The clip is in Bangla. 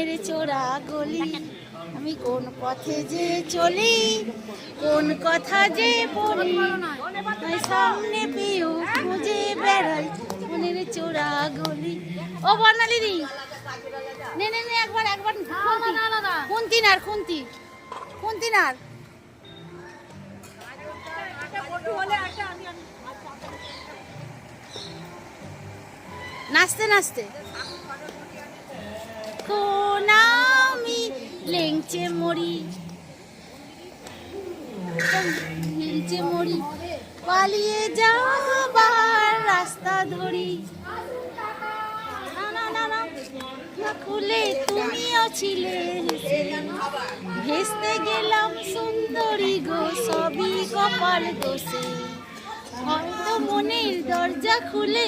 মনের চোরা গলি, আমি কোন পথে যে চলি, কোন কথা যে বলি, সামনে পেয়েও খুঁজে বেড়াই মনের চোরা গলি। ও বর্ণালী দি, নে নে নে একবার একবার খুন্তিনার খুন্তিনার নাচতে নাচতে কোন আমি লেংচে মরি, পালিয়ে যাবার রাস্তা ধরি, খুলে তুমিও ছিলে, ভেস্তে গেলাম সুন্দরী গো, সবই কপাল দোষে, হয়তো মনের দরজা খুলে